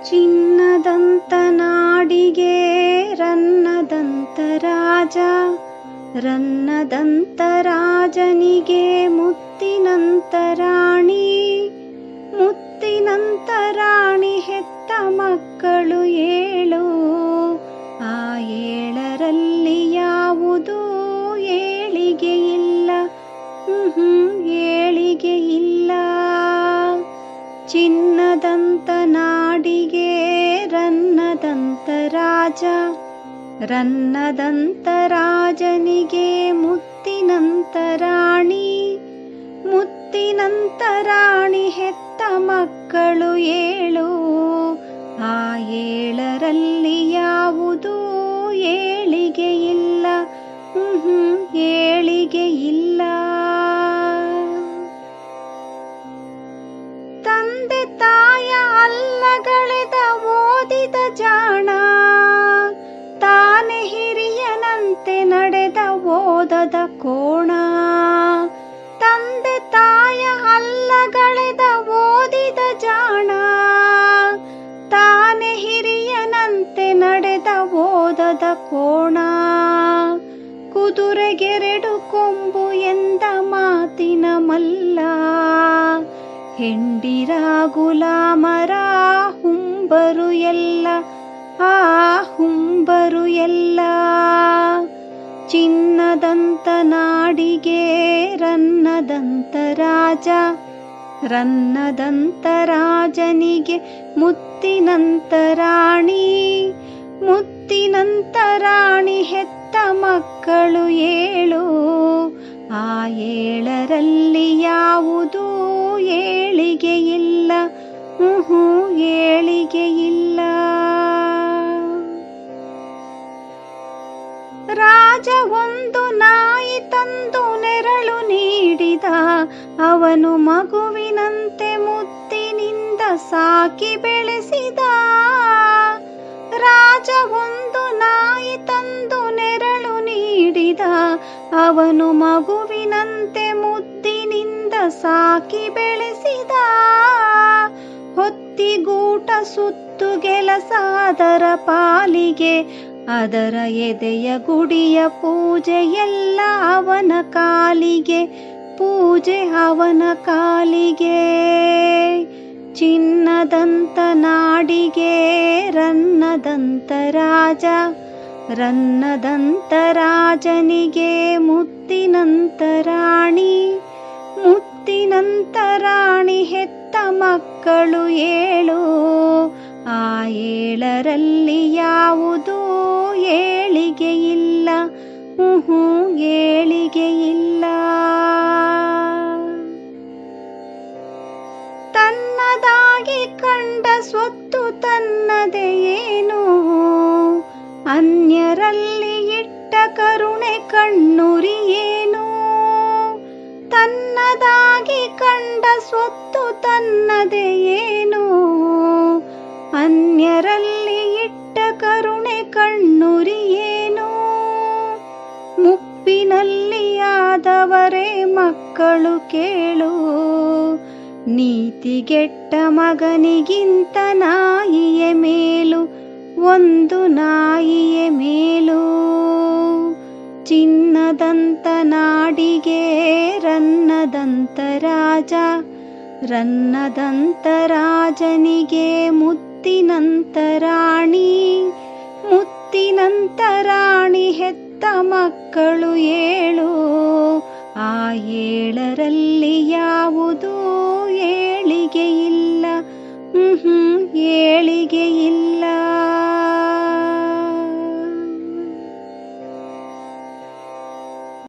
ಚಿನ್ನದಂತ ನಾಡಿಗೆ ರನ್ನದಂತ ರಾಜ, ರನ್ನದಂತ ರಾಜನಿಗೆ ಮುತ್ತಿನಂತ ರಾಣಿ, ಮುತ್ತಿನಂತ ರಾಣಿ ಹೆತ್ತ ಮಕ್ಕಳು 7. ಆ 7ರಲ್ಲಿ ಯಾವುದೂ ಏಳಿಗೆ ಇಲ್ಲ, ಏಳಿಗೆ ಇಲ್ಲ. ಚಿನ್ನದಂತ ನಾಡಿಗೆ ರನ್ನದಂತ ರಾಜ, ರನ್ನದಂತ ರಾಜನಿಗೆ ಮುತ್ತಿನಂತ ರಾಣಿ, ಮುತ್ತಿನಂತ ರಾಣಿ ಹೆತ್ತ ಮಕ್ಕಳು 7. ಆ 7ರಲ್ಲಿ ಯಾವುದೂ ಏಳಿಗೆ ಇಲ್ಲ, ಏಳಿಗೆ ಇಲ್ಲ. ತಂದೆ ತಾಯ ಅಲ್ಲಗಳೆದ ಓದಿದ ಜಾಣ, ತಾನೆ ಹಿರಿಯನಂತೆ ನಡೆದ ಓದದ ಕೋಣ. ತಂದೆ ತಾಯ ಅಲ್ಲಗಳೆದ ಓದಿದ ಜಾಣ, ತಾನೆ ಹಿರಿಯನಂತೆ ನಡೆದ ಓದದ ಕೋಣ. ಕುದುರೆಗೆರಡು ಕೊಂಬು ಎಂದ ಮಾತಿನ ಮಲ್ಲ, ಹೆಂಡಿರ ಗುಲಾಮರ ಹುಂಬರು ಎಲ್ಲ, ಆ ಹುಂಬರು ಎಲ್ಲ. ಚಿನ್ನದಂತ ನಾಡಿಗೆ ರನ್ನದಂತ ರಾಜ, ರನ್ನದಂತ ರಾಜನಿಗೆ ಮುತ್ತಿನಂತ ರಾಣಿ, ಮುತ್ತಿನಂತ ರಾಣಿ ಹೆತ್ತ ಮಕ್ಕಳು 7. ಆ 7ರಲ್ಲಿ ಯಾವುದೂ ಏಳಿಗೆ ಇಲ್ಲ, ಏಳಿಗೆ ಇಲ್ಲ. ರಾಜ ಒಂದು ನಾಯಿ ತಂದು ನೆರಳು ನೀಡಿದ, ಅವನು ಮಗುವಿನಂತೆ ಮುತ್ತಿನಿಂದ ಸಾಕಿ ಬೆಳೆಸಿದ. ರಾಜ ಒಂದು ನಾಯಿ ತಂದು ನೆರಳು ನೀಡಿದ, ಅವನು ಮಗುವಿನಂತೆ ಮುದ್ದಿನಿಂದ ಸಾಕಿ ಬೆಳೆಸಿದ. ಹೊತ್ತಿಗೂಟ ಸುತ್ತು ಗೆಲಸ ಅದರ ಪಾಲಿಗೆ, ಅದರ ಎದೆಯ ಗುಡಿಯ ಪೂಜೆ ಎಲ್ಲ ಅವನ ಕಾಲಿಗೆ, ಪೂಜೆ ಅವನ ಕಾಲಿಗೆ. ಚಿನ್ನದಂತ ನಾಡಿಗೆ ರನ್ನದಂತ ರಾಜ, ರನ್ನದಂತ ರಾಜನಿಗೆ ಮುತ್ತಿನಂತ ರಾಣಿ, ಮುತ್ತಿನಂತ ರಾಣಿ ಹೆತ್ತ ಮಕ್ಕಳು 7. ಆ 7ರಲ್ಲಿ ಯಾವುದೂ ಏಳಿಗೆ ಇಲ್ಲ, ಏಳಿಗೆ ಇಲ್ಲ. ತನ್ನದಾಗಿ ಕಂಡ ಸ್ವತ್ತು ತನ್ನದೇ ಏನು, ಅನ್ಯರಲ್ಲಿ ಇಟ್ಟ ಕರುಣೆ ಕಣ್ಣುರಿ ಏನು. ತನ್ನದಾಗಿ ಕಂಡ ಸ್ವತ್ತು ತನ್ನದೇ ಏನು, ಅನ್ಯರಲ್ಲಿ ಇಟ್ಟ ಕರುಣೆ ಕಣ್ಣುರಿ ಏನು. ಮುಪ್ಪಿನಲ್ಲಿ ಆದವರೇ ಮಕ್ಕಳು ಕೇಳು, ನೀತಿಗೆಟ್ಟ ಮಗನಿಗಿಂತ ನಾಯಿಯೇ ಮೇಲು, ಒಂದು ನಾಯಿಯೇ ಮೇಲು. ಚಿನ್ನದಂತ ನಾಡಿಗೆ ರನ್ನದಂತ ರಾಜ, ರನ್ನದಂತ ರಾಜನಿಗೆ ಮುತ್ತಿನಂತ ರಾಣಿ, ಮುತ್ತಿನಂತ ರಾಣಿ ಹೆತ್ತ ಮಕ್ಕಳು 7. ಆ 7ರಲ್ಲಿ